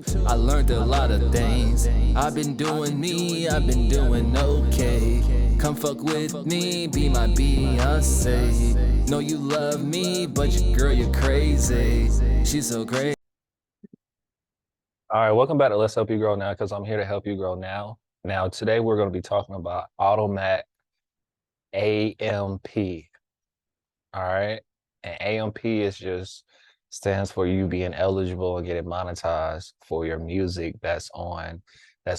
too. I learned a lot of things. I've been doing me, I've been doing okay. Come fuck with me, be my Beyonce. Know you love me, but girl, you're crazy. She's so great. All right, welcome back to Let's Help You Grow Now, because I'm here to help you grow now. Now, today we're going to be talking about Audiomack AMP. All right, and AMP stands for you being eligible and getting monetized for your music that's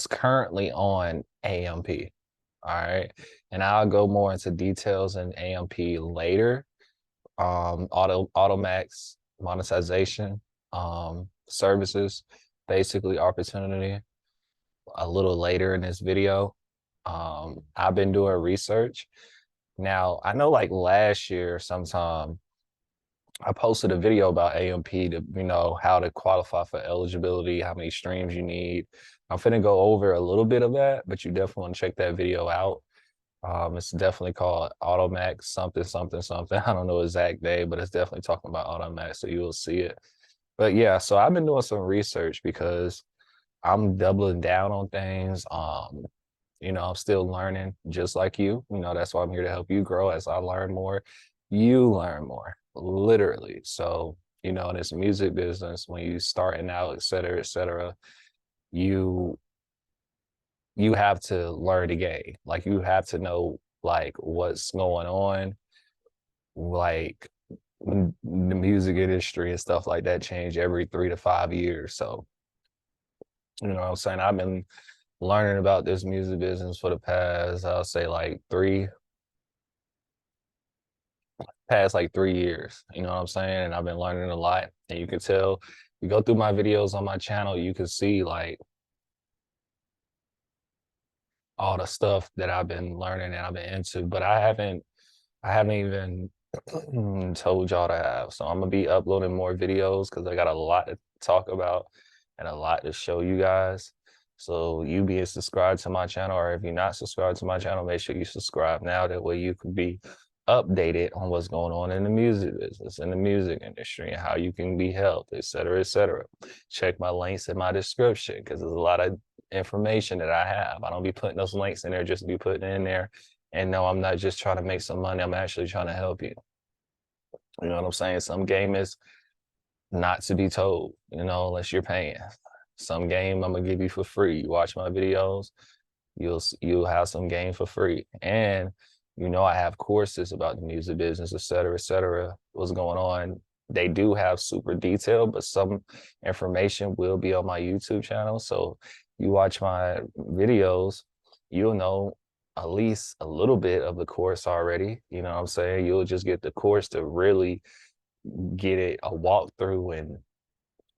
currently on AMP. All right, and I'll go more into details in AMP later. Audiomack's monetization services, basically opportunity, a little later in this video. I've been doing research. Now, I know like last year sometime I posted a video about AMP to, how to qualify for eligibility, how many streams you need. I'm finna go over a little bit of that, but you definitely want to check that video out. It's definitely called Audiomack something, something, something. I don't know the exact day, but it's definitely talking about Audiomack, so you will see it. But yeah, so I've been doing some research because I'm doubling down on things. I'm still learning just like you. That's why I'm here to help you grow. As I learn more, you learn more, literally. So, in this music business, when you starting out, et cetera, you have to learn the game. Like you have to know like what's going on, like the music industry and stuff like that change every 3 to 5 years. So, what I'm saying? I've been learning about this music business for the past, I'll say like 3 years. You know what I'm saying? And I've been learning a lot. And you can tell, you go through my videos on my channel, you can see like all the stuff that I've been learning and I've been into, but I haven't even told y'all to have. So I'm gonna be uploading more videos because I got a lot to talk about and a lot to show you guys. So you being subscribed to my channel, or if you're not subscribed to my channel, make sure you subscribe now. That way you can be updated on what's going on in the music business, in the music industry, and how you can be helped, et cetera, et cetera. Check my links in my description because there's a lot of information that I have. I don't be putting those links in there just to be putting in there. And no, I'm not just trying to make some money. I'm actually trying to help you. You know what I'm saying? Some game is not to be told, unless you're paying. Some game I'm gonna give you for free. You watch my videos, you'll have some game for free. And I have courses about the music business, et cetera, what's going on. They do have super detail, but some information will be on my YouTube channel. So you watch my videos, you'll know at least a little bit of the course already. You know what I'm saying? You'll just get the course to really get it a walkthrough and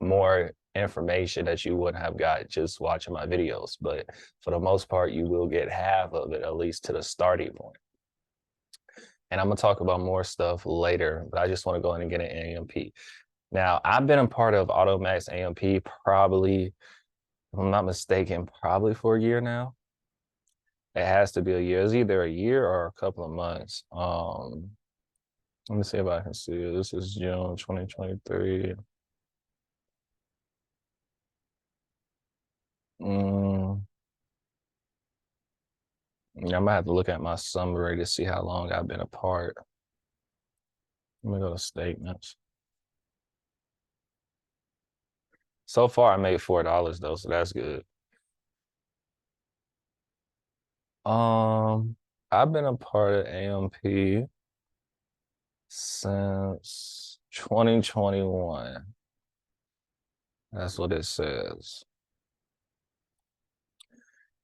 more information that you wouldn't have got just watching my videos. But for the most part, you will get half of it, at least to the starting point. And I'm gonna talk about more stuff later, but I just want to go in and get an AMP. Now, I've been a part of Audiomack's AMP probably, if I'm not mistaken, probably for a year now. It has to be a year. It's either a year or a couple of months. Let me see if I can see it. This is June 2023. Yeah, I'm gonna have to look at my summary to see how long I've been apart. Let me go to statements. So far, I made $4 though, so that's good. I've been a part of AMP since 2021. That's what it says.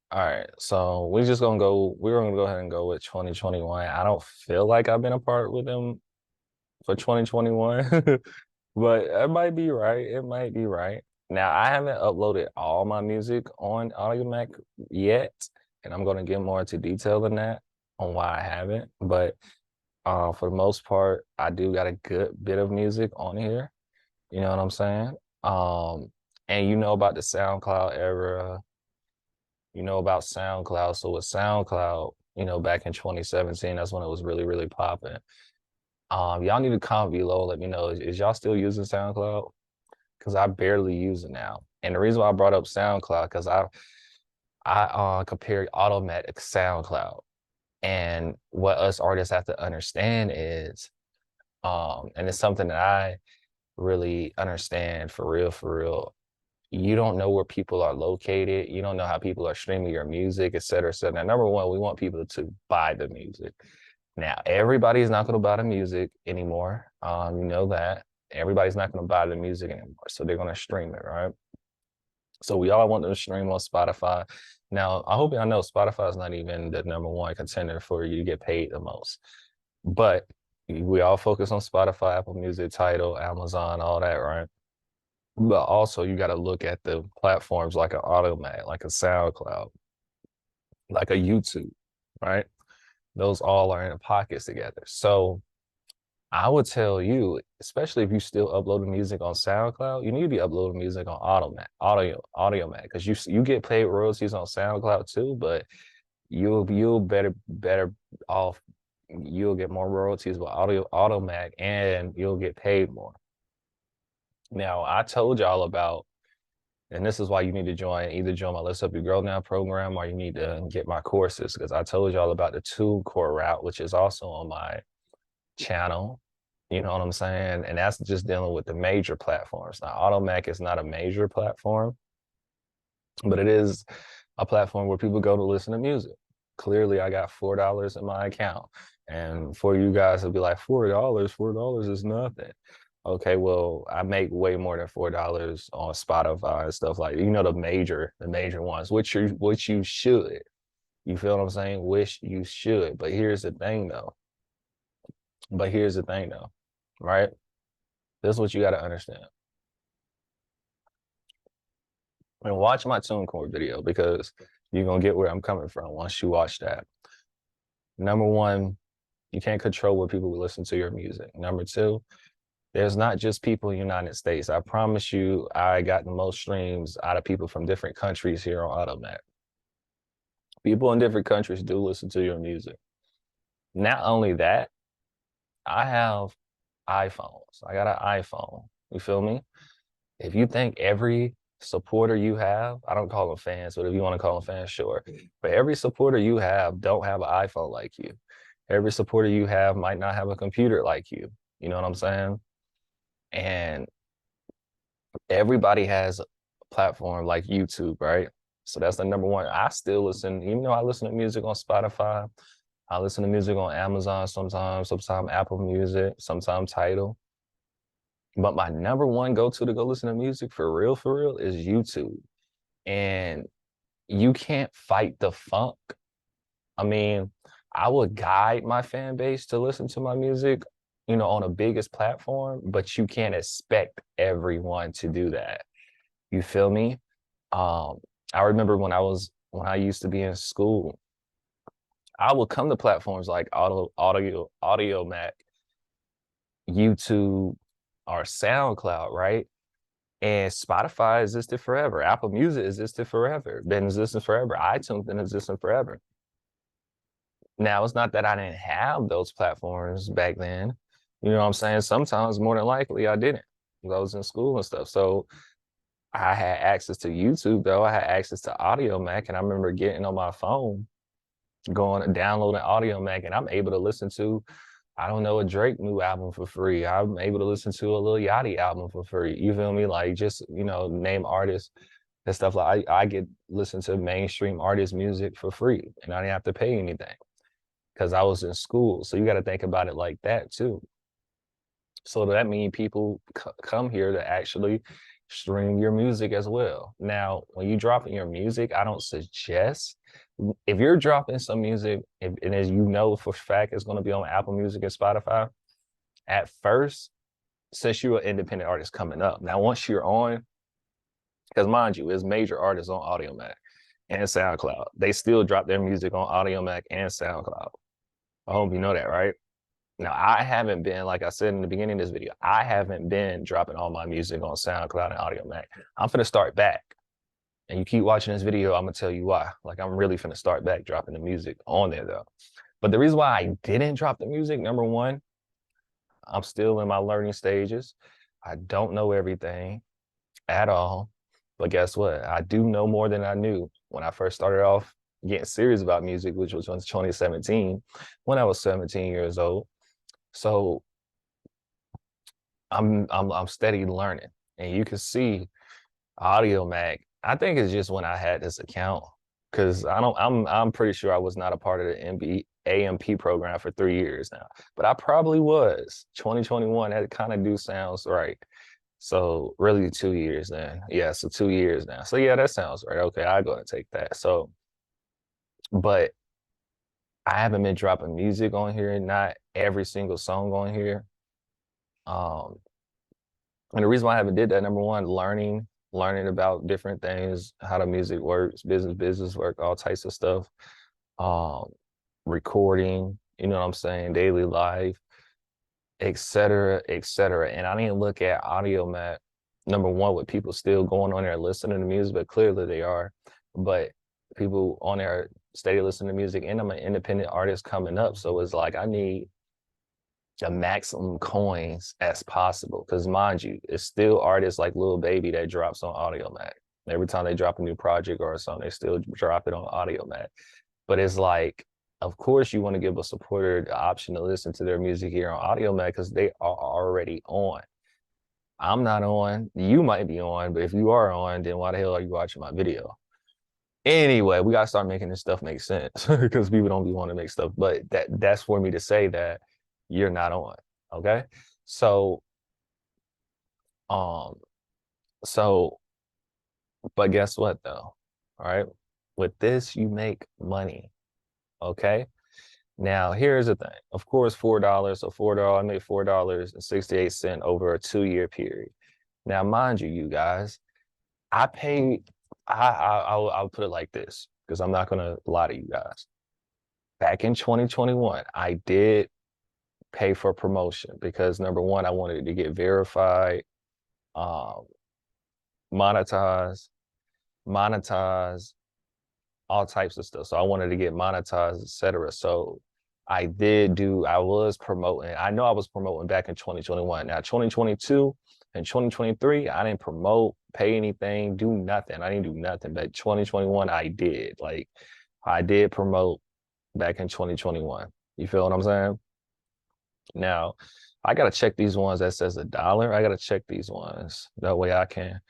All right, so we're gonna go ahead and go with 2021. I don't feel like I've been a part with them for 2021, but it might be right. It might be right. Now, I haven't uploaded all my music on Audiomack yet, and I'm gonna get more into detail than that on why I haven't. But for the most part, I do got a good bit of music on here. You know what I'm saying? And you know about the SoundCloud era. You know about SoundCloud. So with SoundCloud, back in 2017, that's when it was really, really popping. Y'all need to comment below. Let me know, is y'all still using SoundCloud? Because I barely use it now. And the reason why I brought up SoundCloud, because I compared Audiomack to SoundCloud. And what us artists have to understand is, and it's something that I really understand for real. You don't know where people are located. You don't know how people are streaming your music, et cetera, et cetera. Now, number one, we want people to buy the music. Now, everybody's not going to buy the music anymore. You know that. Everybody's not going to buy the music anymore. So they're going to stream it, right? So we all want them to stream on Spotify. Now, I hope y'all know Spotify is not even the #1 contender for you to get paid the most. But we all focus on Spotify, Apple Music, Tidal, Amazon, all that, right? But also you got to look at the platforms like an Audiomack, like a SoundCloud, like a YouTube, right? Those all are in pockets together. So I would tell you, especially if you still uploading music on SoundCloud, you need to be uploading music on Audiomack, because you get paid royalties on SoundCloud too, but you'll better off. You'll get more royalties with Audiomack, and you'll get paid more. Now, I told y'all about, and this is why you need to either join my Let's Help You Grow Now program, or you need to get my courses, because I told y'all about the TuneCore route, which is also on my channel. You know what I'm saying? And that's just dealing with the major platforms. Now, Audiomack is not a major platform, but it is a platform where people go to listen to music. Clearly, I got $4 in my account. And for you guys to be like, $4 is nothing. Okay, well, I make way more than $4 on Spotify and stuff like, the major ones, which you should. You feel what I'm saying? Which you should. But here's the thing though, right? This is what you got to understand. And watch my TuneCore video, because you're going to get where I'm coming from once you watch that. #1, you can't control where people will listen to your music. #2, there's not just people in the United States. I promise you, I got the most streams out of people from different countries here on Audiomack. People in different countries do listen to your music. Not only that, I have iPhones. I got an iPhone. You feel me? If you think every supporter you have, I don't call them fans, but if you want to call them fans, sure. But every supporter you have don't have an iPhone like you. Every supporter you have might not have a computer like you. You know what I'm saying? And everybody has a platform like YouTube, right? So that's the #1. I still listen, even though I listen to music on Spotify, I listen to music on Amazon sometimes Apple Music, sometimes Tidal. But my #1 go-to to go listen to music for real is YouTube. And you can't fight the funk. I mean, I would guide my fan base to listen to my music, on the biggest platform, but you can't expect everyone to do that. You feel me? I remember when I used to be in school, I would come to platforms like Audiomack, YouTube, or SoundCloud, right? And Spotify existed forever. Apple Music existed forever. Been existing forever. iTunes been existing forever. Now, it's not that I didn't have those platforms back then. You know what I'm saying? Sometimes, more than likely, I didn't. I was in school and stuff. So I had access to YouTube, though. I had access to Audiomack, and I remember getting on my phone, going and downloading Audiomack, and I'm able to listen to, I don't know, a Drake new album for free. I'm able to listen to a Lil Yachty album for free. You feel me? Like, just, name artists and stuff. Like, I get listen to mainstream artist music for free, and I didn't have to pay anything because I was in school. So you got to think about it like that too. So that means people come here to actually stream your music as well. Now, when you drop in your music, I don't suggest, if you're dropping some music, and as you know for a fact it's going to be on Apple Music and Spotify, at first, since you're an independent artist coming up, now once you're on, because mind you, there's major artists on Audiomack and SoundCloud. They still drop their music on Audiomack and SoundCloud. I hope you know that, right? Now, I haven't been, like I said in the beginning of this video, I haven't been dropping all my music on SoundCloud and Audiomack. I'm finna start back. And you keep watching this video, I'm gonna tell you why. Like, I'm really finna start back dropping the music on there though. But the reason why I didn't drop the music, #1, I'm still in my learning stages. I don't know everything at all. But guess what? I do know more than I knew when I first started off getting serious about music, which was in 2017, when I was 17 years old. So I'm steady learning, and you can see Audiomack. I think it's just when I had this account, because I'm pretty sure I was not a part of the AMP program for 3 years now, but I probably was. 2021, that kind of do sounds right. So really 2 years then. Yeah, so 2 years now. So yeah, that sounds right. Okay, I go and take that. So, but I haven't been dropping music on here, not every single song on here. Um, and the reason why I haven't did that, number one, learning about different things, how the music works, business work, all types of stuff. Um, recording, you know what I'm saying, daily life, et cetera, et cetera. And I didn't look at Audiomack, number one, with people still going on there listening to music, but clearly they are. But people on there steady listening to music, and I'm an independent artist coming up. So it's like I need the maximum coins as possible. Because mind you, it's still artists like Lil Baby that drops on Audiomack. Every time they drop a new project or a song, they still drop it on Audiomack. But it's like, of course, you want to give a supporter the option to listen to their music here on Audiomack because they are already on. I'm not on. You might be on, but if you are on, then why the hell are you watching my video? Anyway, we gotta start making this stuff make sense because people don't be want to make stuff. But that's for me to say that you're not on. Okay. So um so but guess what though? All right. With this, you make money. Okay. Now here's the thing. Of course, $4. So $4, I made $4.68 over a 2-year period. Now, mind you, you guys, I paid. I'll put it like this because I'm not gonna lie to you guys. Back in 2021, I did pay for promotion because number one, I wanted to get verified, um, monetize, monetize, all types of stuff. So I wanted to get monetized, etc. So I was promoting. I know I was promoting back in 2021. Now 2022 and 2023, I didn't promote, pay anything, do nothing. I didn't do nothing. But 2021, I did. Like I did promote back in 2021. You feel what I'm saying? Now I gotta check these ones that says $1. I gotta check these ones. That way I can,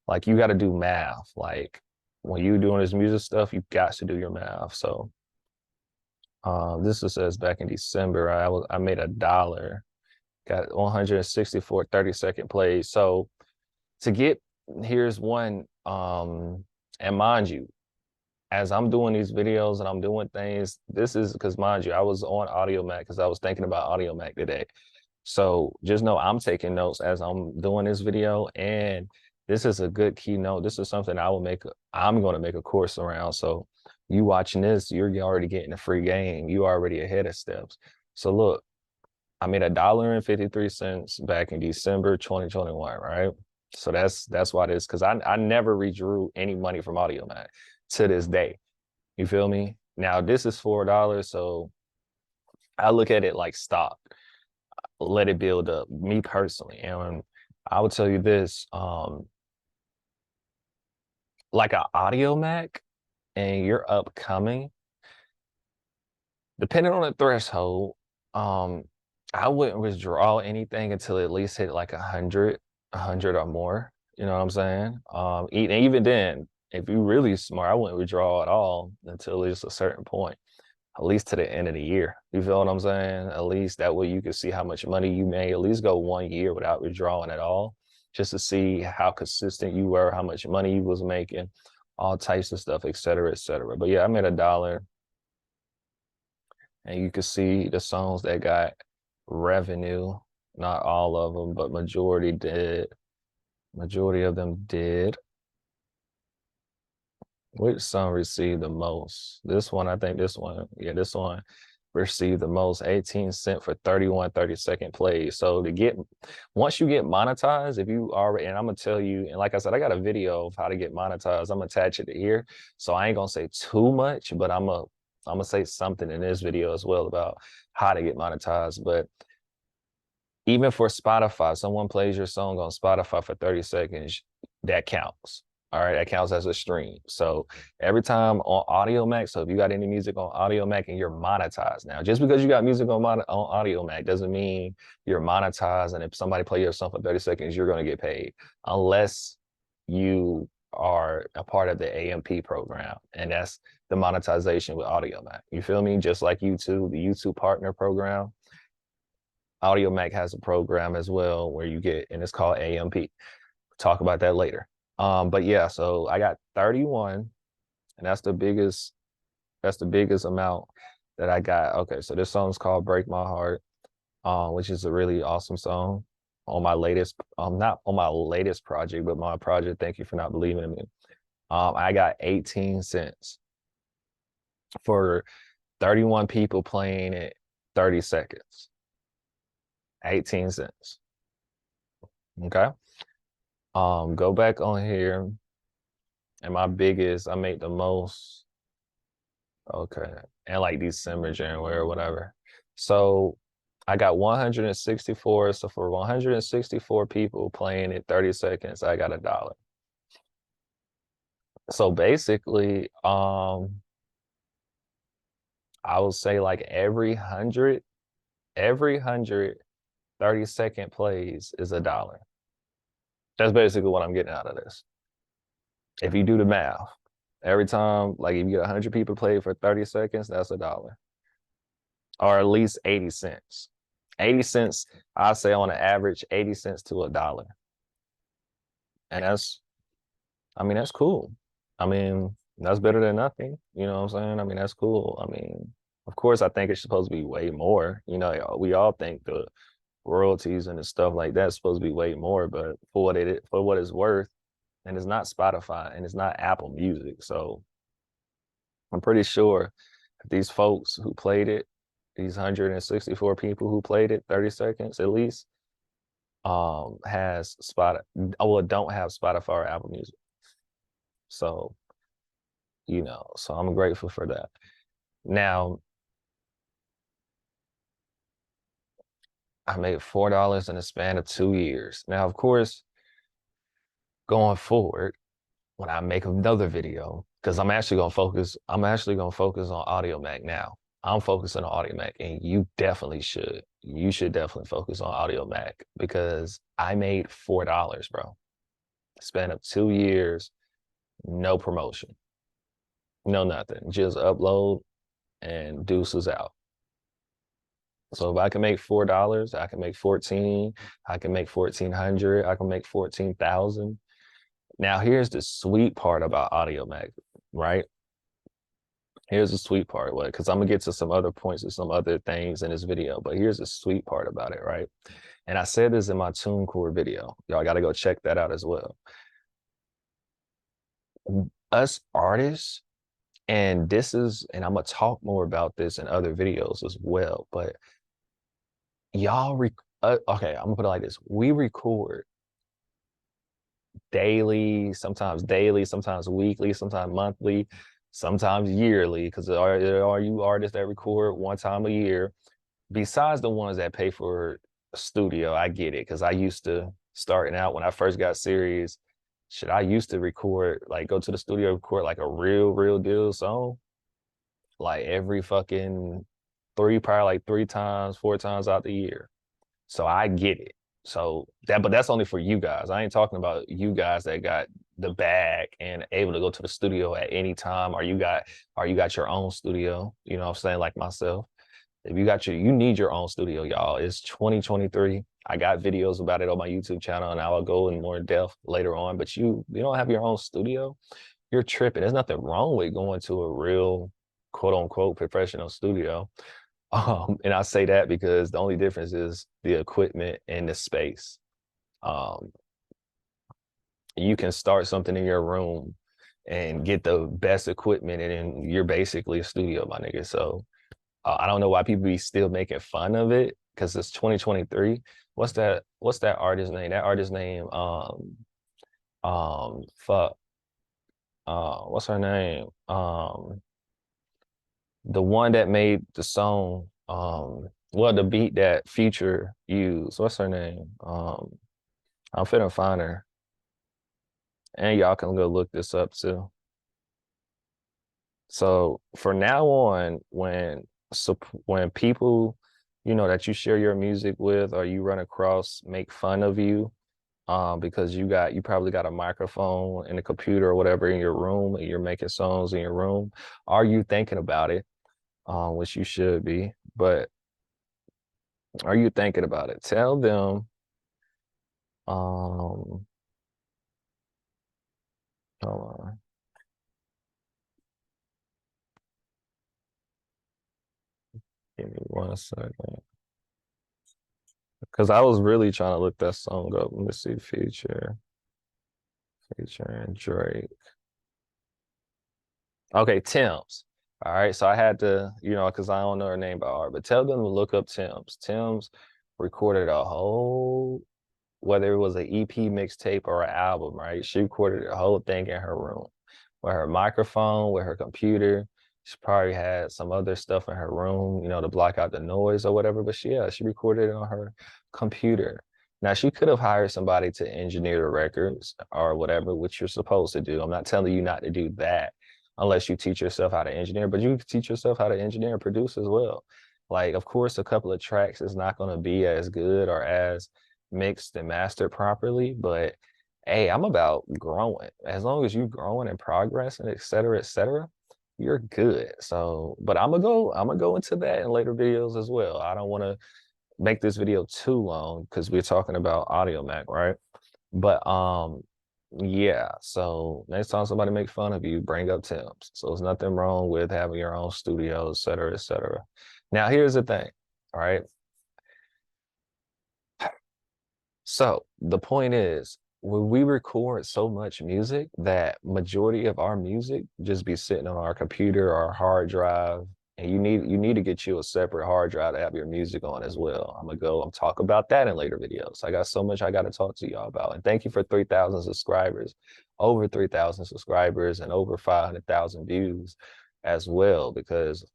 like, you gotta do math. Like when you doing this music stuff, you got to do your math. So this says back in December, I made $1, got 164 30-second plays. So to get, here's one, and mind you, as I'm doing these videos and I'm doing things, this is because mind you, I was on Audiomack because I was thinking about Audiomack today. So just know I'm taking notes as I'm doing this video, and this is a good keynote. This is something I'm going to make a course around. So you watching this, you're already getting a free game. You already ahead of steps. So look, I made $1.53 back in December 2021, right? So that's why this, because I never redrew any money from Audiomack to this day. You feel me? Now this is $4, so I look at it like stock. Let it build up, me personally. And I would tell you this, like an Audiomack and you're upcoming, depending on the threshold, I wouldn't withdraw anything until at least hit like 100 or more. You know what I'm saying? Even then, if you're really smart, I wouldn't withdraw at all until it's a certain point, at least to the end of the year. You feel what I'm saying? At least that way you can see how much money you made. At least go 1 year without withdrawing at all, just to see how consistent you were, how much money you was making, all types of stuff, et cetera, et cetera. But yeah, I made $1, and you can see the songs that got revenue. Not all of them, but majority did. Majority of them did. Which song received the most? This one, I think this one. Yeah, this one received the most, 18 cents for 31 30-second plays. So once you get monetized, if you already, and I'm gonna tell you, and like I said, I got a video of how to get monetized. I'm gonna attach it to here. So I ain't gonna say too much, but I'm gonna say something in this video as well about how to get monetized. But even for Spotify, someone plays your song on Spotify for 30 seconds, that counts. All right, that counts as a stream. So every time on Audiomack, so if you got any music on Audiomack and you're monetized now, just because you got music on Audiomack doesn't mean you're monetized. And if somebody play your song for 30 seconds, you're going to get paid unless you are a part of the AMP program. And that's the monetization with Audiomack. You feel me? Just like YouTube, the YouTube partner program. Audiomack has a program as well where you get, and it's called AMP. Talk about that later. But yeah, so I got 31, and that's the biggest amount that I got. Okay, so this song's called Break My Heart, which is a really awesome song on my latest, not on my latest project, but my project, Thank You for Not Believing in Me. I got 18 cents for 31 people playing it 30 seconds. 18 cents. Okay. Go back on here. And my biggest, I made the most, okay, and like December, January, or whatever. So I got 164. So for 164 people playing it 30 seconds, I got $1. So basically, I would say like every 100 30-second plays is $1. That's basically what I'm getting out of this. If you do the math, every time, like if you get 100 people play for 30 seconds, that's $1. Or at least 80 cents. 80 cents, I say on an average, 80 cents to $1. And that's, I mean, that's cool. I mean, that's better than nothing. You know what I'm saying? I mean, that's cool. I mean, of course, I think it's supposed to be way more. You know, we all think the royalties and the stuff like that's supposed to be way more, but for what it's worth, and it's not Spotify and it's not Apple Music. So I'm pretty sure these folks who played it, these 164 people who played it 30 seconds at least, don't have Spotify or Apple Music. So, you know, so I'm grateful for that. Now, I made $4 in a span of 2 years. Now, of course, going forward, when I make another video, because I'm actually gonna focus on Audiomack now. I'm focusing on Audiomack, and you definitely should. You should definitely focus on Audiomack because I made $4, bro. Span of 2 years, no promotion, no nothing. Just upload and deuces out. So if I can make $4, I can make 14, I can make 1,400, I can make 14,000. Now here's the sweet part about Audiomack, right? Here's the sweet part, because I'm gonna get to some other points and some other things in this video, but here's the sweet part about it, right? And I said this in my TuneCore video. Y'all gotta go check that out as well. Us artists, and I'm gonna talk more about this in other videos as well, but y'all, okay, I'm gonna put it like this. We record daily, sometimes weekly, sometimes monthly, sometimes yearly, because there are you artists that record one time a year. Besides the ones that pay for a studio, I get it, because I used to, starting out when I first got serious, I used to record, like go to the studio, record like a real deal song, like every fucking probably like 3 times, 4 times out the year. So I get it. So but that's only for you guys. I ain't talking about you guys that got the bag and able to go to the studio at any time, or you got your own studio, you know what I'm saying, like myself. If you need your own studio, y'all. It's 2023. I got videos about it on my YouTube channel, and I will go in more depth later on. But you don't have your own studio, you're tripping. There's nothing wrong with going to a real quote unquote professional studio. And I say that because the only difference is the equipment and the space. You can start something in your room and get the best equipment, and then you're basically a studio, my nigga. So I don't know why people be still making fun of it, because it's 2023. What's that artist name? That artist name, fuck. What's her name? The one that made the song, well, the beat that Future used. What's her name? I'm finna find her. And y'all can go look this up too. So for now on, when people, that you share your music with or you run across make fun of you, because you probably got a microphone and a computer or whatever in your room and you're making songs in your room, are you thinking about it? Which you should be, but are you thinking about it? Tell them, hold on. Give me 1 second. Because I was really trying to look that song up. Let me see, featuring Drake. Okay, Tim's. All right, so I had to, because I don't know her name by heart, but tell them to look up Tim's. Tim's recorded a whole, whether it was an EP mixtape or an album, right? She recorded the whole thing in her room with her microphone, with her computer. She probably had some other stuff in her room, to block out the noise or whatever. But she recorded it on her computer. Now she could have hired somebody to engineer the records or whatever, which you're supposed to do. I'm not telling you not to do that unless you teach yourself how to engineer, but you can teach yourself how to engineer and produce as well. Like, of course, a couple of tracks is not going to be as good or as mixed and mastered properly, but hey, I'm about growing. As long as you growing and progressing, et cetera, you're good. So, but I'm gonna go into that in later videos as well. I don't want to make this video too long because we're talking about Audiomack, right? But yeah, so next time somebody make fun of you, bring up Tim's. So there's nothing wrong with having your own studio, et cetera, et cetera. Now here's the thing, all right? So the point is, when we record so much music that majority of our music just be sitting on our computer or our hard drive, and you need to get you a separate hard drive to have your music on as well. I'm talk about that in later videos. I got so much I got to talk to y'all about. And thank you for 3,000 subscribers, over 3,000 subscribers, and over 500,000 views as well, because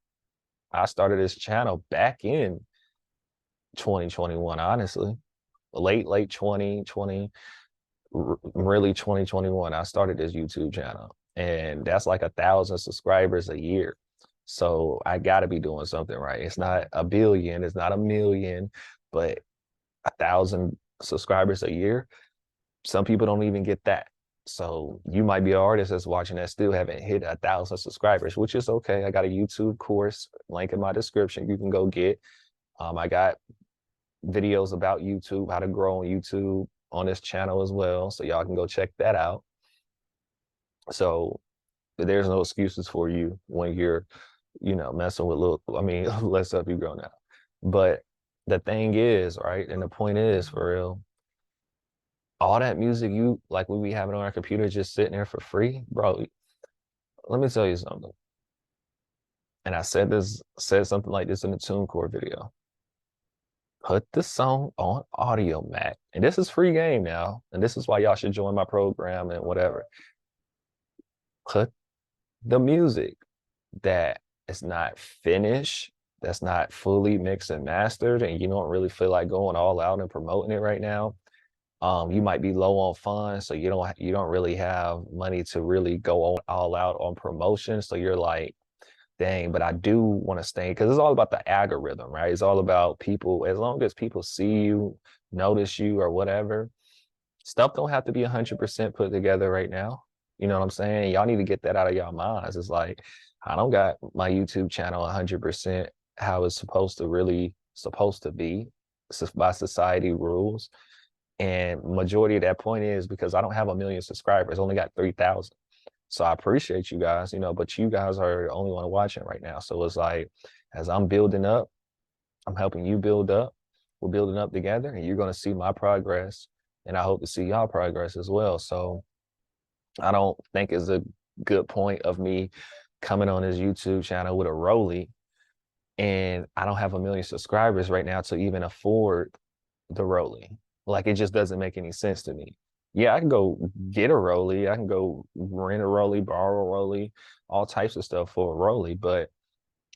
I started this channel back in 2021, honestly. Late 2020, really 2021, I started this YouTube channel, and that's like 1,000 subscribers a year. So I got to be doing something right. It's not a billion, it's not a million, but 1,000 subscribers a year. Some people don't even get that. So you might be an artist that's watching that still haven't hit 1,000 subscribers, which is okay. I got a YouTube course, link in my description. You can go get. I got videos about YouTube, how to grow on YouTube on this channel as well. So y'all can go check that out. So there's no excuses for you when you're, messing with let's up you grow now. But the thing is, right, and the point is, for real, all that music like we be having on our computer just sitting there for free, bro. Let me tell you something. And I said something like this in the TuneCore video. Put the song on Audiomack. And this is free game now. And this is why y'all should join my program and whatever. Put the music that is not finished, that's not fully mixed and mastered, and you don't really feel like going all out and promoting it right now. You might be low on funds, so you don't really have money to really go all out on promotion. So you're like, dang, but I do want to stay, because it's all about the algorithm, right? It's all about people. As long as people see you, notice you, or whatever, stuff don't have to be 100% put together right now. You know what I'm saying? Y'all need to get that out of y'all minds. It's like, I don't got my YouTube channel 100% how it's supposed to be by society rules. And majority of that point is because I don't have 1 million subscribers, only got 3,000. So I appreciate you guys, but you guys are the only one watching right now. So it's like, as I'm building up, I'm helping you build up. We're building up together, and you're going to see my progress, and I hope to see y'all progress as well. So I don't think it's a good point of me coming on this YouTube channel with a Rolly, and I don't have 1 million subscribers right now to even afford the Rolly. Like, it just doesn't make any sense to me. Yeah, I can go get a Rolly. I can go rent a Rolly, borrow a Rolly, all types of stuff for a Rolly, but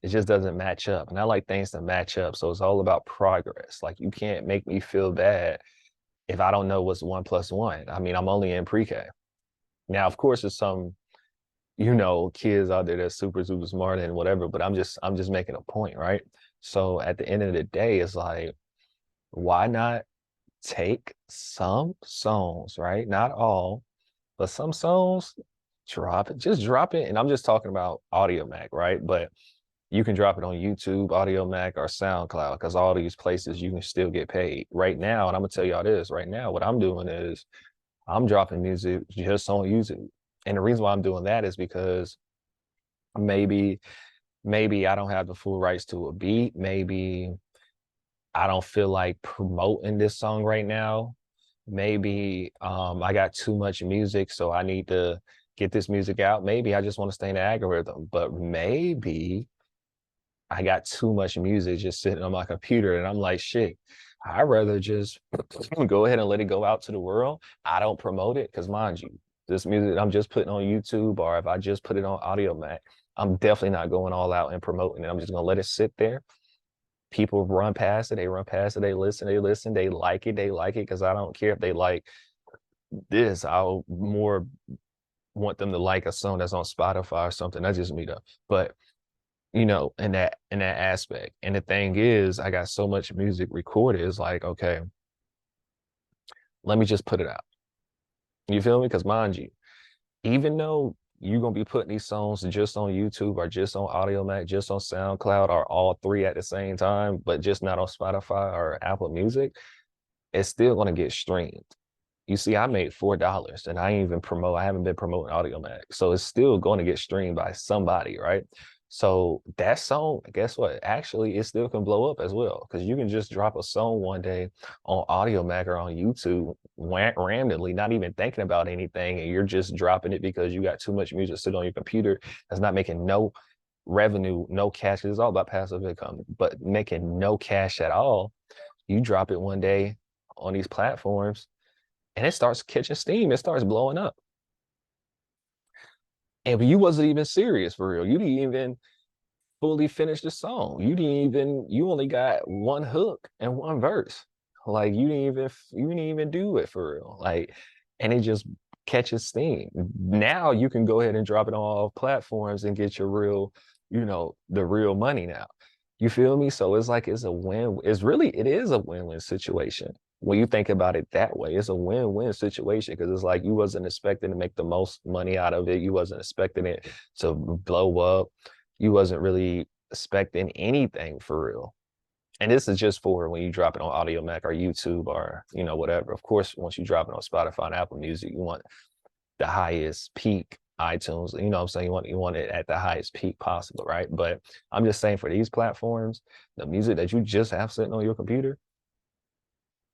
it just doesn't match up. And I like things to match up. So it's all about progress. Like, you can't make me feel bad if I don't know what's 1 + 1. I mean, I'm only in pre-K. Now, of course, there's some, kids out there that's super, super smart and whatever, but I'm just making a point, right? So at the end of the day, it's like, why not take some songs, right? Not all, but some songs, just drop it. And I'm just talking about Audiomack, right? But you can drop it on YouTube, Audiomack, or SoundCloud, because all these places you can still get paid right now. And I'm gonna tell y'all this right now. What I'm doing is I'm dropping music just on YouTube. And the reason why I'm doing that is because maybe, maybe I don't have the full rights to a beat. Maybe I don't feel like promoting this song right now. Maybe I got too much music, so I need to get this music out. Maybe I just want to stay in the algorithm, but maybe I got too much music just sitting on my computer and I'm like, shit, I'd rather just go ahead and let it go out to the world. I don't promote it because, mind you, this music I'm just putting on YouTube, or if I just put it on Audiomack, I'm definitely not going all out and promoting it. I'm just gonna let it sit there. People run past it, they run past it, they listen, they like it, because I don't care if they like this. I'll more want them to like a song that's on Spotify or something. That's just me though. But in that aspect. And the thing is, I got so much music recorded. It's like, okay, let me just put it out. You feel me? Because mind you, even though you're gonna be putting these songs just on YouTube or just on Audiomack, just on SoundCloud, or all three at the same time, but just not on Spotify or Apple Music, it's still gonna get streamed. You see, I made $4 and I haven't been promoting Audiomack. So it's still going to get streamed by somebody, right? So that song, guess what? Actually, it still can blow up as well. Because you can just drop a song one day on Audiomack or on YouTube randomly, not even thinking about anything, and you're just dropping it because you got too much music sitting on your computer that's not making no revenue, no cash. It's all about passive income, but making no cash at all. You drop it one day on these platforms and it starts catching steam. It starts blowing up. And you wasn't even serious for real. You didn't even fully finish the song. You only got one hook and one verse. Like you didn't even do it for real. Like, and it just catches steam. Now you can go ahead and drop it on all platforms and get your real, the real money now. You feel me? So it's like it's a win. It is a win-win situation. When you think about it that way, it's a win-win situation because it's like you wasn't expecting to make the most money out of it. You wasn't expecting it to blow up. You wasn't really expecting anything for real. And this is just for when you drop it on Audiomack or YouTube or, whatever. Of course, once you drop it on Spotify and Apple Music, you want the highest peak iTunes. You know what I'm saying? You want it at the highest peak possible, right? But I'm just saying for these platforms, the music that you just have sitting on your computer,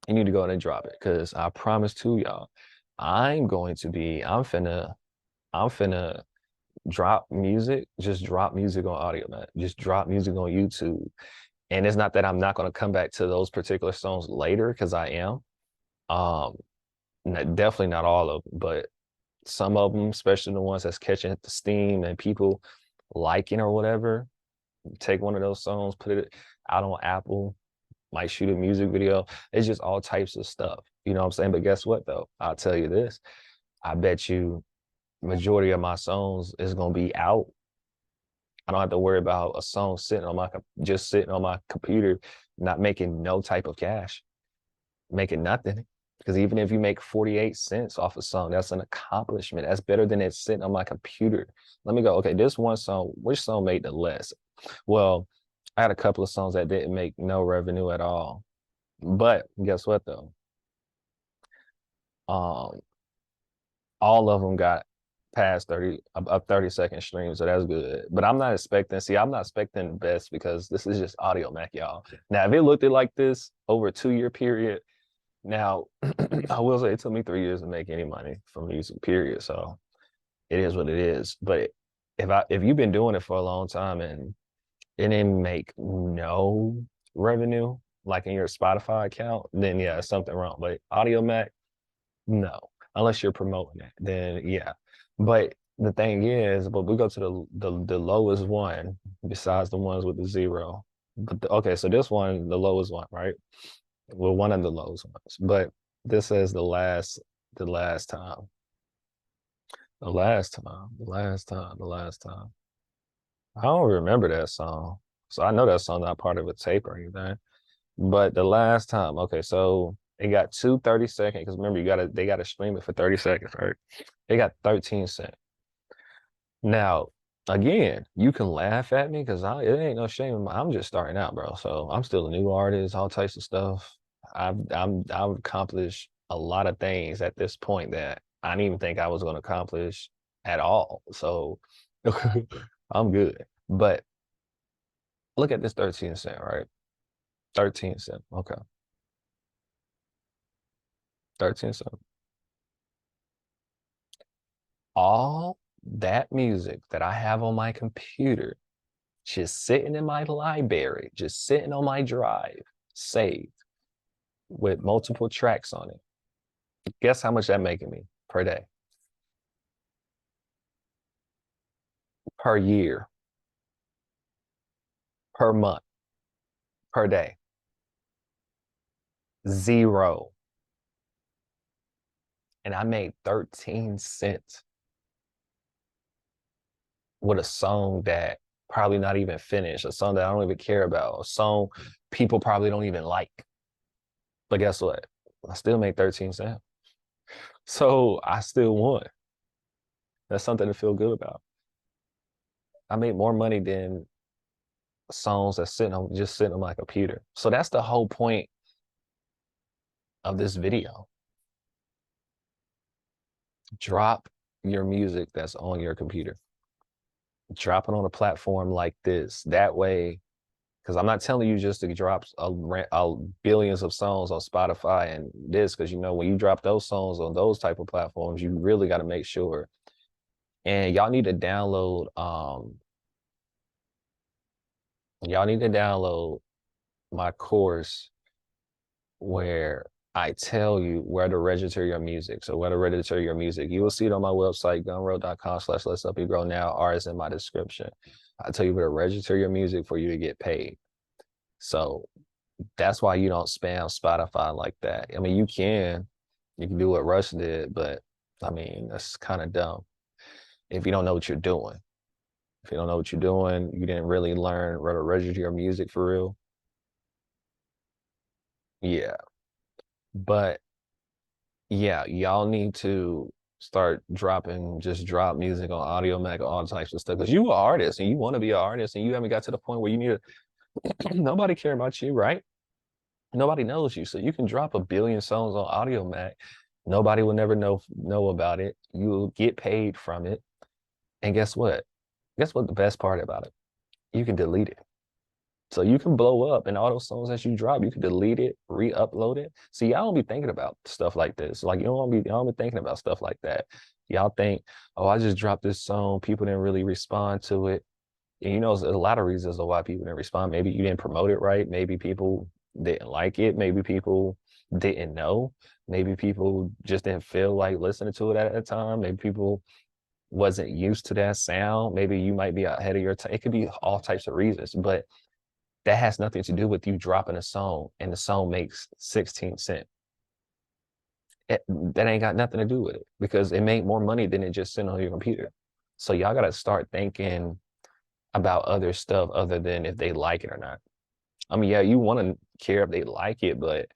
you need to go ahead and drop it. Cause I promise to y'all, I'm finna drop music, just drop music on Audiomack, just drop music on YouTube. And it's not that I'm not gonna come back to those particular songs later, because I am. Um, Definitely not all of them, but some of them, especially the ones that's catching the steam and people liking or whatever, take one of those songs, put it out on Apple, might shoot a music video. It's just all types of stuff. You know what I'm saying? But guess what though? I'll tell you this. I bet you majority of my songs is gonna be out. I don't have to worry about a song just sitting on my computer, not making no type of cash, making nothing. Because even if you make 48 cents off a song, that's an accomplishment. That's better than it sitting on my computer. Let me go. Okay, this one song, which song made the less? Well, I had a couple of songs that didn't make no revenue at all. But guess what though? Um, all of them got past 30 up 30-second stream, so that's good. But I'm not expecting the best because this is just Audiomack, y'all. Now, if it looked like this over a 2-year period, now I will say it took me 3 years to make any money from music, period. So it is what it is. But if you've been doing it for a long time and it didn't make no revenue, like in your Spotify account, then yeah, something wrong. But Audiomack, no, unless you're promoting it, then yeah. But the thing is, but we go to the lowest one besides the ones with the zero. But okay, so this one, the lowest one, right? Well, one of the lowest ones. But this says the last time. The last time, the last time, the last time. I don't remember that song. So I know that song not part of a tape or anything. But the last time, okay, so it got 2 30 seconds, because remember they gotta stream it for 30 seconds, right? They got 13 cents. Now, again, you can laugh at me because it ain't no shame. I'm just starting out, bro. So I'm still a new artist, all types of stuff. I've accomplished a lot of things at this point that I didn't even think I was going to accomplish at all. So I'm good. But look at this 13 cent, right? 13 cent. Okay. 13 cent. All that music that I have on my computer, just sitting in my library, just sitting on my drive, saved with multiple tracks on it. Guess how much that making me per day, per year, per month, per day? Zero. And I made 13 cents with a song that probably not even finished, a song that I don't even care about, a song people probably don't even like. But guess what? I still made 13 cents. So I still won. That's something to feel good about. I made more money than songs that's just sitting on my computer. So that's the whole point of this video. Drop your music that's on your computer. Drop it on a platform like this. That way, because I'm not telling you just to drop billions of songs on Spotify and this, because when you drop those songs on those type of platforms, you really got to make sure. And y'all need to download my course where I tell you where to register your music. So where to register your music, you will see it on my website, gunroad.com/let's help you grow now, or it's in my description. I tell you where to register your music for you to get paid. So that's why you don't spam Spotify like that. I mean, you can do what Rush did, but I mean, that's kind of dumb if you don't know what you're doing. If you don't know what you're doing, you didn't really learn where to register your music for real. Yeah. But yeah, y'all need to start just drop music on Audiomack, all types of stuff. Because you are an artist and you want to be an artist and you haven't got to the point where you need to, nobody care about you, right? Nobody knows you. So you can drop a billion songs on Audiomack. Nobody will never know about it. You'll get paid from it. And guess what? Guess what the best part about it? You can delete it. So you can blow up, and all those songs that you drop, you can delete it, re-upload it. See, y'all don't be thinking about stuff like this. Like y'all don't be thinking about stuff like that. Y'all think, oh, I just dropped this song, people didn't really respond to it. And there's a lot of reasons why people didn't respond. Maybe you didn't promote it right. Maybe people didn't like it. Maybe people didn't know. Maybe people just didn't feel like listening to it at the time. Maybe people wasn't used to that sound. Maybe you might be ahead of your time. It could be all types of reasons, but that has nothing to do with you dropping a song and the song makes 16 cents. That ain't got nothing to do with it because it made more money than it just sitting on your computer. So y'all got to start thinking about other stuff other than if they like it or not. I mean, yeah, you want to care if they like it, but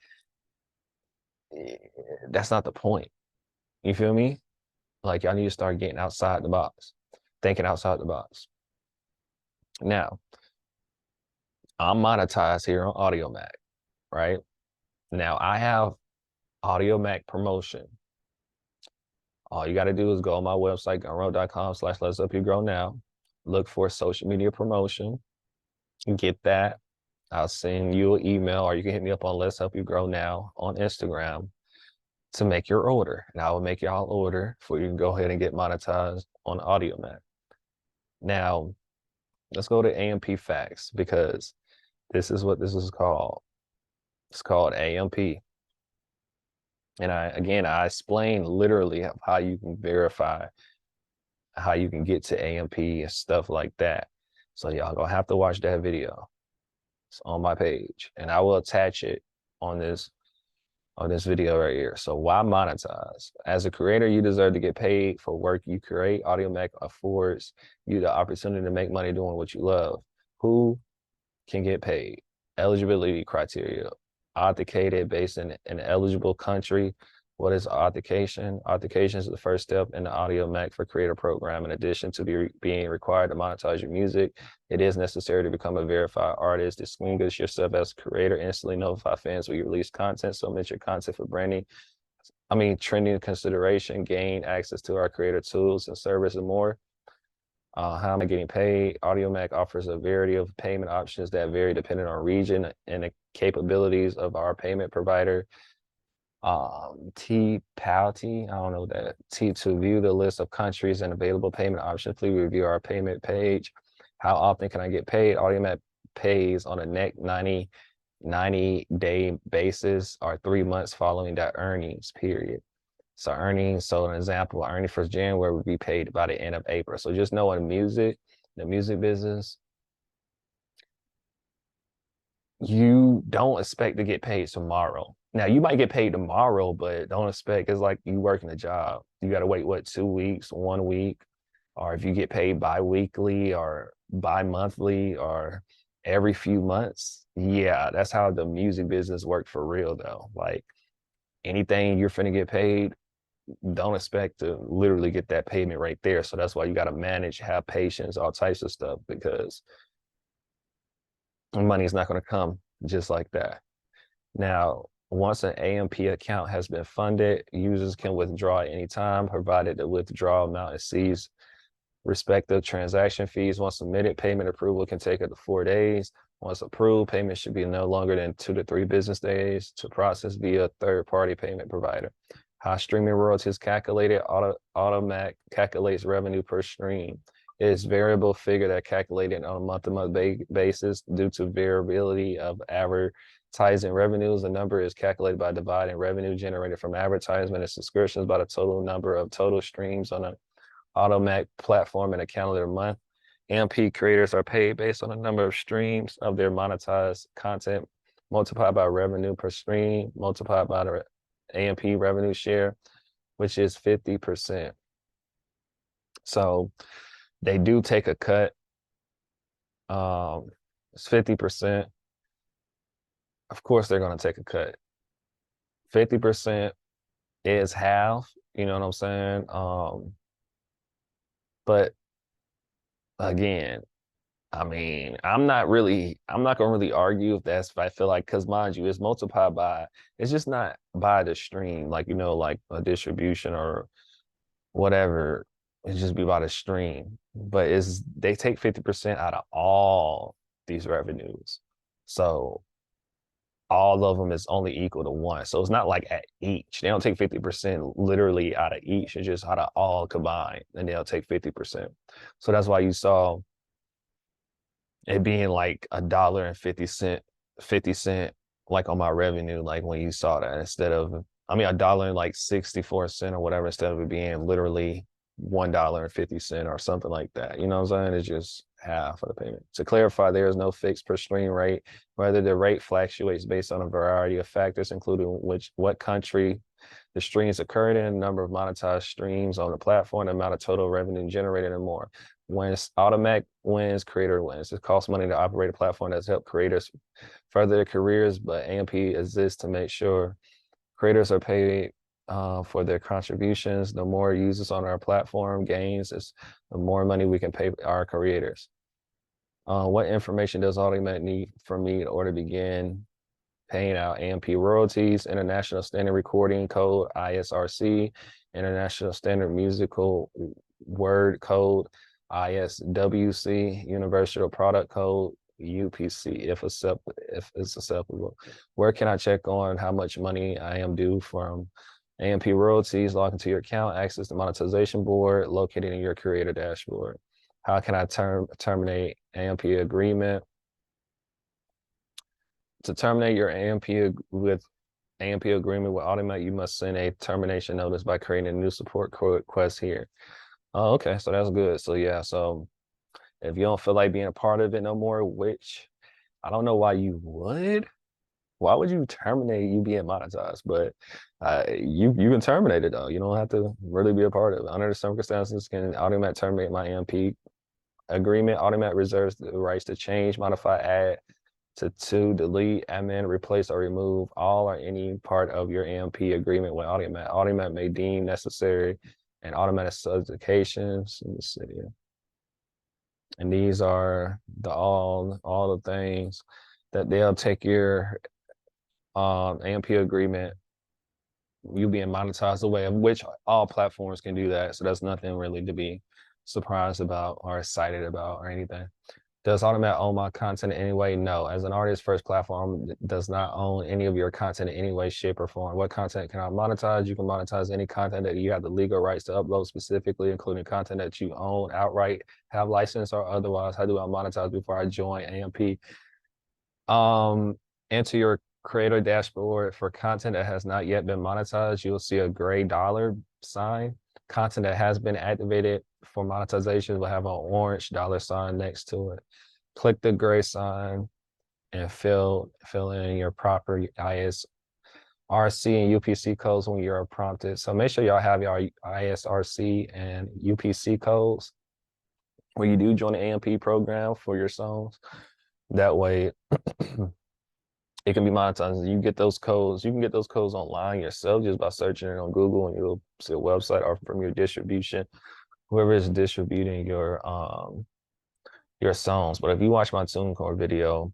that's not the point. You feel me? Like y'all need to start getting outside the box, thinking outside the box. Now, I'm monetized here on Audiomack, right? Now I have Audiomack promotion. All you got to do is go on my website, gunroad.com/let's help you grow now. Look for social media promotion. Get that. I'll send you an email, or you can hit me up on Let's Help You Grow Now on Instagram to make your order. And I will make y'all order for you to go ahead and get monetized on Audiomack. Now, let's go to AMP Facts because this is what this is called. It's called AMP. And I explain literally how you can verify, how you can get to AMP and stuff like that. So y'all gonna have to watch that video. It's on my page and I will attach it on this on this video right here. So why monetize? As a creator, you deserve to get paid for work you create. Audiomack affords you the opportunity to make money doing what you love. Who can get paid? Eligibility criteria. Authenticated based in an eligible country. What is authentication? Authentication is the first step in the Audiomack for Creator program. In addition to being required to monetize your music, it is necessary to become a verified artist. Distinguish yourself as a creator. Instantly notify fans when you release content. Submit your content for branding. Trending consideration. Gain access to our creator tools and service and more. How am I getting paid? Audiomack offers a variety of payment options that vary depending on region and the capabilities of our payment provider. T-Palty, I don't know that. To view the list of countries and available payment options, please review our payment page. How often can I get paid? Audiomack pays on a net 90-day basis or 3 months following that earnings period. So an example, earning for January would be paid by the end of April. So just know in the music business, you don't expect to get paid tomorrow. Now you might get paid tomorrow, but don't expect it's like you working a job. You gotta wait, what, 2 weeks, 1 week, or if you get paid bi-weekly or bi-monthly or every few months. Yeah, that's how the music business works for real though. Like anything you're finna get paid, don't expect to literally get that payment right there. So that's why you got to manage, have patience, all types of stuff, because money is not going to come just like that. Now, once an AMP account has been funded, users can withdraw at any time, provided the withdrawal amount exceeds respective transaction fees. Once submitted, payment approval can take up to 4 days. Once approved, payment should be no longer than 2 to 3 business days to process via a third-party payment provider. How streaming royalties calculated? Audiomack calculates revenue per stream. It is variable figure that calculated on a month-to-month basis due to variability of advertising revenues. The number is calculated by dividing revenue generated from advertisement and subscriptions by the total number of total streams on an Audiomack platform in a calendar month. AMP creators are paid based on the number of streams of their monetized content multiplied by revenue per stream, multiplied by the AMP revenue share, which is 50%. So they do take a cut. It's 50%. Of course, they're going to take a cut. 50% is half, you know what I'm saying? But again, I'm not gonna really argue if I feel like, because mind you, it's multiplied by, it's just not by the stream, like, like a distribution or whatever, it just be by the stream. But they take 50% out of all these revenues. So all of them is only equal to 1. So it's not like at each. They don't take 50% literally out of each, it's just out of all combined, and they'll take 50%. So that's why you saw it being like $1.50, 50 cent, like on my revenue, like when you saw that, instead of, $1.64 or whatever, instead of it being literally $1.50 or something like that. You know what I'm saying? It's just half of the payment. To clarify, there is no fixed per stream rate. Rather, the rate fluctuates based on a variety of factors, including what country the streams occurred in, number of monetized streams on the platform, the amount of total revenue generated, and more. When Audiomack wins, creator wins. It costs money to operate a platform that's helped creators further their careers, but AMP exists to make sure creators are paid for their contributions. The more users on our platform gains, the more money we can pay our creators. What information does Audiomack need from me in order to begin paying out AMP royalties? International Standard Recording Code, ISRC, International Standard Musical Word Code, ISWC, Universal Product Code, UPC, if it's acceptable. Where can I check on how much money I am due from AMP royalties? Log into your account, access the monetization board located in your creator dashboard. How can I terminate AMP agreement? To terminate your AMP agreement with Audiomack, you must send a termination notice by creating a new support request here. Oh, okay, so that's good. So yeah, so if you don't feel like being a part of it no more, which I don't know why you would, Why would you terminate you being monetized? But you can terminate it though. You don't have to really be a part of it. Under the circumstances, can Audiomack terminate my AMP agreement? Audiomack reserves the rights to change, modify, add, to delete, amend, replace, or remove all or any part of your AMP agreement with Audiomack. Audiomack may deem necessary and automatic certifications. Let me see. And these are all the things that they'll take your AMP agreement, you being monetized away, of which all platforms can do that. So that's nothing really to be surprised about or excited about or anything. Does Audiomack own my content in any way? No. As an artist, first platform does not own any of your content in any way, shape, or form. What content can I monetize? You can monetize any content that you have the legal rights to upload specifically, including content that you own outright, have license, or otherwise. How do I monetize before I join AMP? Enter your creator dashboard. For content that has not yet been monetized, you'll see a gray dollar sign. Content that has been activated for monetization will have an orange dollar sign next to it. Click the gray sign and fill in your proper ISRC and UPC codes when you're prompted. So make sure y'all have your ISRC and UPC codes when you do join the AMP program for your songs. That way it can be monetized. You get those codes. You can get those codes online yourself just by searching it on Google, and you'll see a website or from your distribution, whoever is distributing your songs. But if you watch my TuneCore video,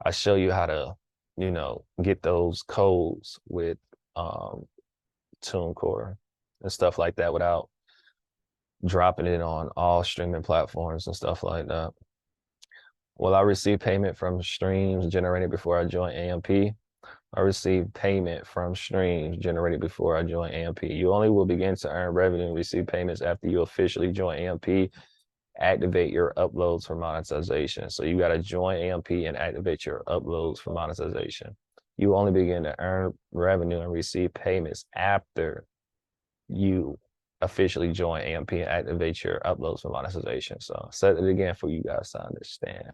I show you how to, get those codes with TuneCore and stuff like that without dropping it on all streaming platforms and stuff like that. Will I receive payment from streams generated before I join AMP? I receive payment from streams generated before I join AMP. You only will begin to earn revenue and receive payments after you officially join AMP. Activate your uploads for monetization. So you got to join AMP and activate your uploads for monetization. You only begin to earn revenue and receive payments after you officially join AMP and activate your uploads for monetization. So set it again for you guys to understand.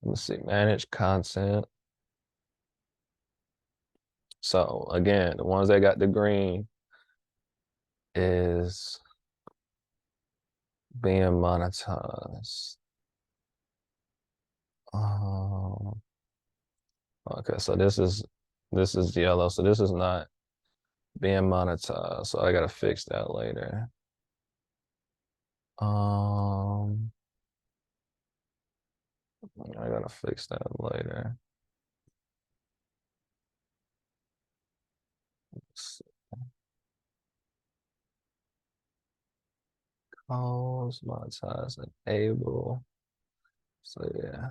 Let's see, manage content. So again, the ones that got the green is being monetized. Okay, so this is yellow, so this is not being monetized. So I gotta fix that later. I gotta fix that later. Calls, monetize, enable. So yeah.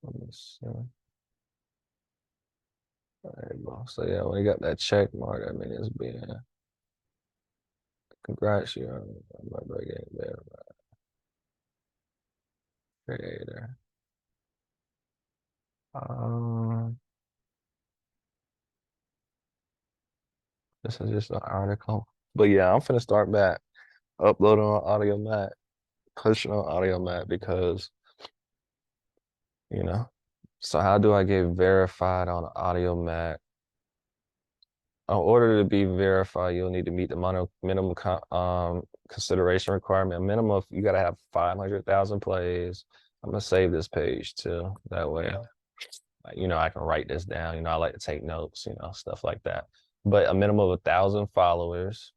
Let me see. Enable. So yeah, when you got that check mark, I mean it's being congrats you on my getting there. Creator. This is just an article. But yeah, I'm finna start back uploading on Audiomack, pushing on Audiomack because, so how do I get verified on Audiomack? In order to be verified, you'll need to meet the minimum consideration requirement. A minimum of, you gotta have 500,000 plays. I'm gonna save this page too. That way, I can write this down. I like to take notes, stuff like that. But a minimum of 1,000 followers,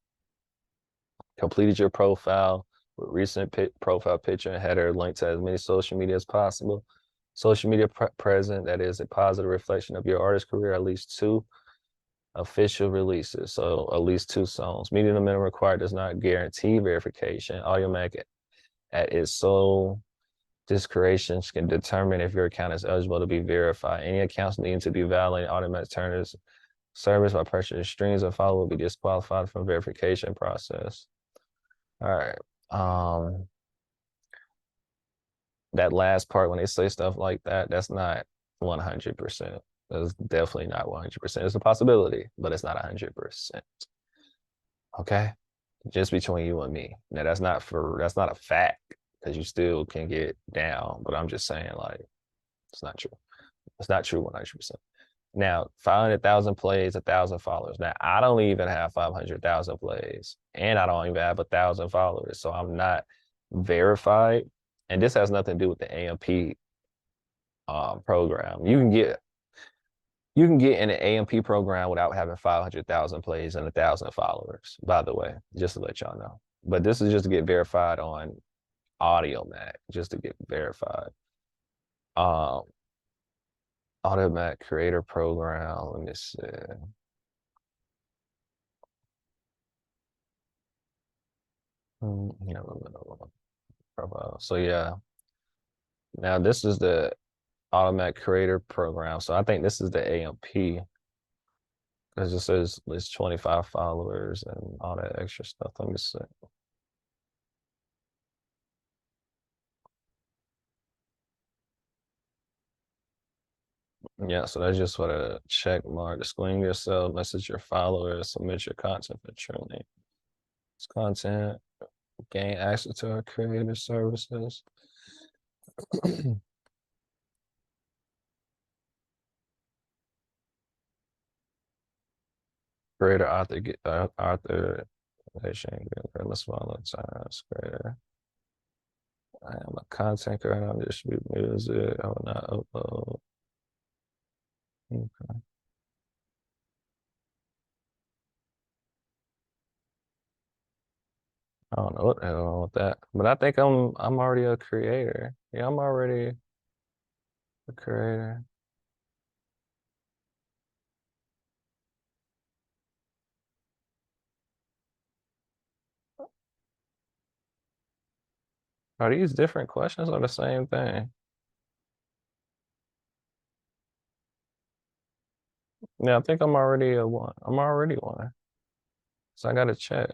completed your profile with recent profile picture and header, linked to as many social media as possible. Social media present that is a positive reflection of your artist career, at least 2 official releases, so at least 2 songs. Meeting the minimum required does not guarantee verification. Audiomack at its sole discretion can determine if your account is eligible to be verified. Any accounts needing to be validated, Audiomack turns service by purchasing streams and follow will be disqualified from verification process. All right. That last part, when they say stuff like that, that's not 100%. That's definitely not 100%. It's a possibility, but it's not 100%. Okay? Just between you and me. Now, that's not a fact. because you still can get down. But I'm just saying, like, it's not true. It's not true 100%. Now, 500,000 plays, 1,000 followers. Now, I don't even have 500,000 plays, and I don't even have 1,000 followers, so I'm not verified. And this has nothing to do with the AMP program. You can get in an AMP program without having 500,000 plays and 1,000 followers, by the way, just to let y'all know. But this is just to get verified on Audiomack, just to get verified. Audiomack creator program, let me see. Profile. So yeah, now this is the Audiomack creator program. So I think this is the AMP. Because it says it's 25 followers and all that extra stuff. Let me see. Yeah, so that's just what a check mark. Disclaim yourself, message your followers, submit your content for training. It's content, gain access to our creator services. Creator author let's follow times creator. I am a content creator. I distribute music. I will not upload. Okay. I don't know what the hell wrong with that, but I think I'm already a creator. Yeah, I'm already a creator. Are these different questions or the same thing? Yeah, I think I'm already a one. I'm already one. So I gotta check.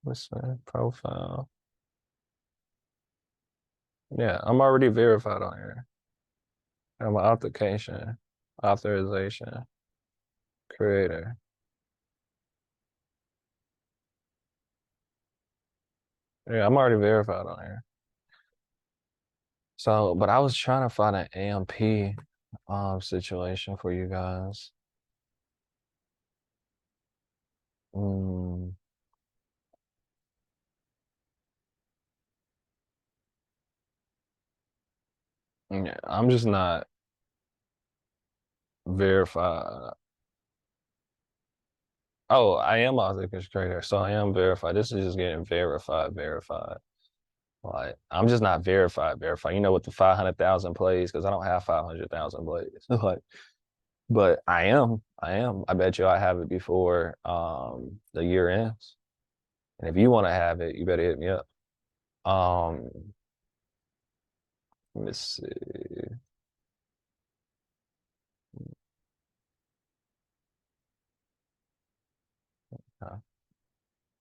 Let's see, profile. Yeah, I'm already verified on here. I'm an authentication, authorization, creator. Yeah, I'm already verified on here. So, but I was trying to find an AMP situation for you guys. Yeah, I'm just not verified. Oh, I am authentication creator, so I am verified. This is just getting verified. Like, I'm just not verified. You know, with the 500,000 plays, because I don't have 500,000 plays. Like, but I am. I bet you I have it before the year ends. And if you want to have it, you better hit me up. Um, let me see.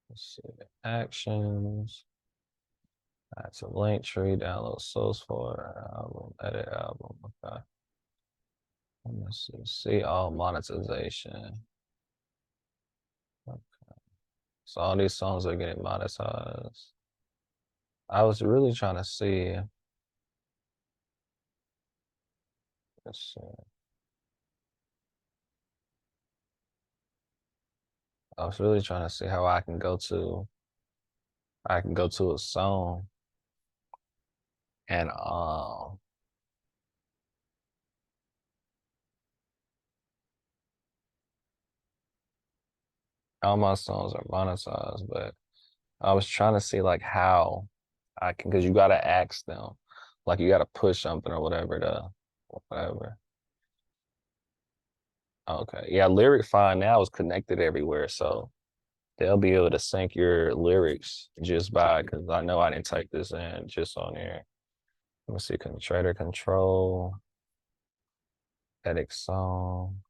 Let's see. Actions. That's a link tree, download source for album, edit album. Okay. Let me see all monetization. Okay. So all these songs are getting monetized. I was really trying to see. Let's see. I was really trying to see how I can go to a song and all my songs are monetized, but I was trying to see like how I can, because you gotta ask them, like you gotta push something or whatever to whatever. Okay, yeah, Lyric Find now is connected everywhere, so they'll be able to sync your lyrics just by, because I know I didn't type this in just on here. Let me see, Trader Control, edit song.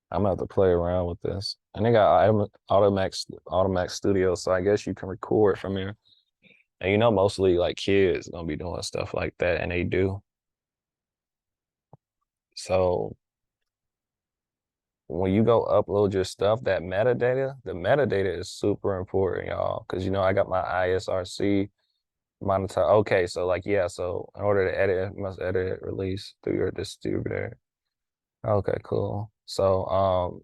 I'm gonna have to play around with this. And they got Automax Studio, so I guess you can record from here. And you know, mostly like kids gonna be doing stuff like that, and they do. So when you go upload your stuff, that metadata, the metadata is super important, y'all. Because you know, I got my ISRC monetize. Okay, so like yeah, so in order to edit, you must edit it, release through your distributor. Okay, cool. So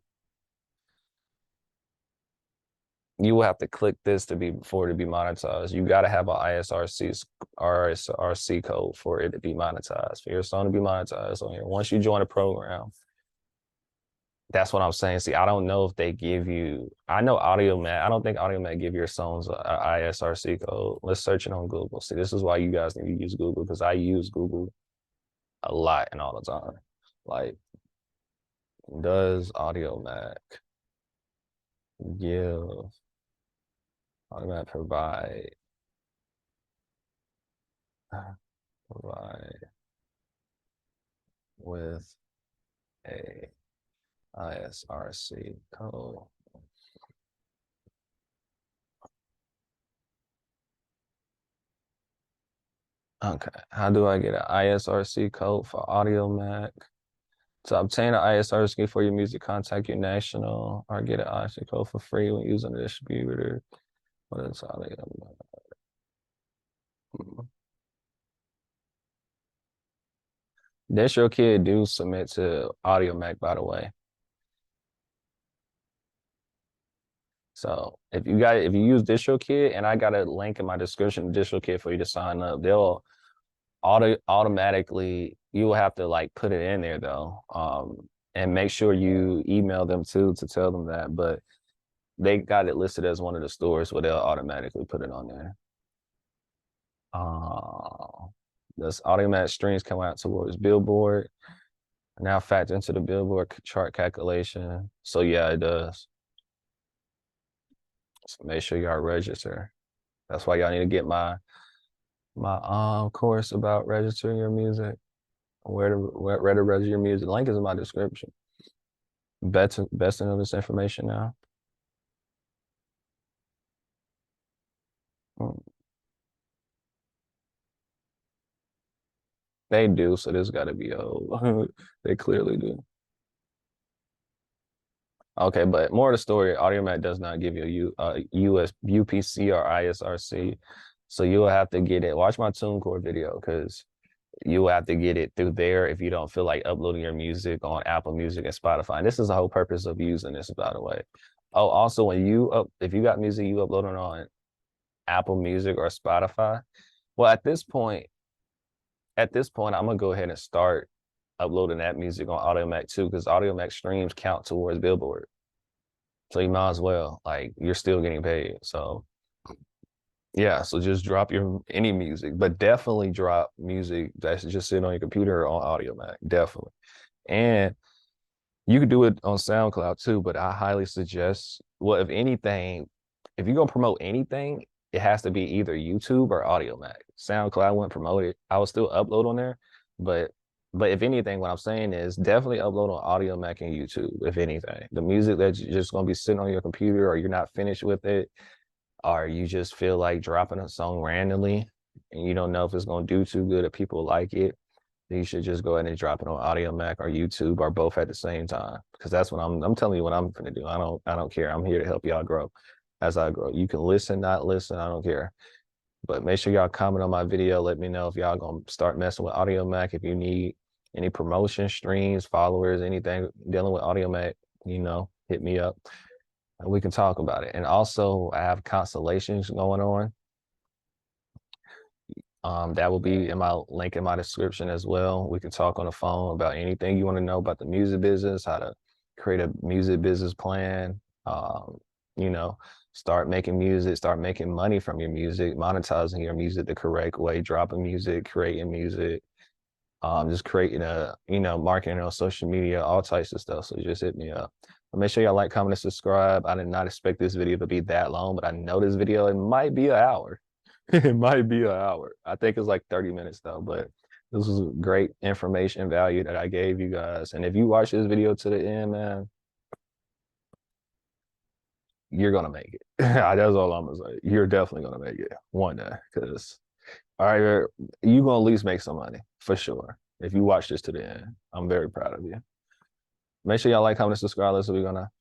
you will have to click this to be for it to be monetized. You got to have an ISRC code for it to be monetized, for your song to be monetized on here. Once you join a program, that's what I'm saying. See, I don't know if they give you. I know Audiomack. I don't think Audiomack give your songs an ISRC code. Let's search it on Google. See, this is why you guys need to use Google because I use Google a lot and all the time. Like, does Audiomack give Audiomack provide with a ISRC code? Okay, how do I get an ISRC code for Audiomack? To obtain an ISRC for your music, contact your national or get an ISRC code for free when using a distributor. What is Audiomack? DistroKid do submit to Audiomack, by the way. So if you use DistroKid, and I got a link in my description to DistroKid for you to sign up, they'll automatically, you will have to like put it in there though. And make sure you email them too to tell them that. But they got it listed as one of the stores where they'll automatically put it on there. This Audiomack streams come out towards Billboard. Now factor into the Billboard chart calculation. So yeah, it does. So make sure y'all register. That's why y'all need to get my course about registering your music. Where to register your music. The link is in my description. Best to know this information now. They do, so this got to be old. They clearly do. Okay, but more of the story, Audiomack does not give you a US UPC or ISRC. So you will have to get it. Watch my TuneCore video because you will have to get it through there if you don't feel like uploading your music on Apple Music and Spotify. And this is the whole purpose of using this, by the way. Oh, also when if you got music you upload it on Apple Music or Spotify, well at this point I'm gonna go ahead and start uploading that music on Audiomack too, because Audiomack streams count towards Billboard. So you might as well, like, you're still getting paid. So yeah, so just drop your any music, but definitely drop music that's just sitting on your computer or on Audiomack, definitely. And you could do it on SoundCloud too, but I highly suggest, well, if anything, if you're gonna promote anything, it has to be either YouTube or Audiomack. SoundCloud I wouldn't promote it. I would still upload on there, but if anything, what I'm saying is definitely upload on Audiomack and YouTube, if anything. The music that's just gonna be sitting on your computer or you're not finished with it, or you just feel like dropping a song randomly and you don't know if it's gonna do too good if people like it, then you should just go ahead and drop it on Audiomack or YouTube or both at the same time. Because that's what I'm telling you what I'm gonna do. I don't care. I'm here to help y'all grow as I grow. You can listen, not listen, I don't care. But make sure y'all comment on my video. Let me know if y'all gonna start messing with Audiomack. If you need any promotion, streams, followers, anything dealing with Audiomack, hit me up and we can talk about it. And also I have constellations going on. That will be in my link in my description as well. We can talk on the phone about anything you want to know about the music business, how to create a music business plan, start making music, start making money from your music, monetizing your music the correct way, dropping music, creating music, just creating marketing on social media, all types of stuff. So just hit me up. But make sure y'all like, comment, and subscribe. I did not expect this video to be that long, but I know this video, it might be an hour. It might be an hour. I think it's like 30 minutes though, but this was great information value that I gave you guys. And if you watch this video to the end, man, you're gonna make it. That's all I'm gonna say. You're definitely gonna make it one day. Cause all right, you're gonna at least make some money for sure. If you watch this to the end, I'm very proud of you. Make sure y'all like, comment, and subscribe. We're gonna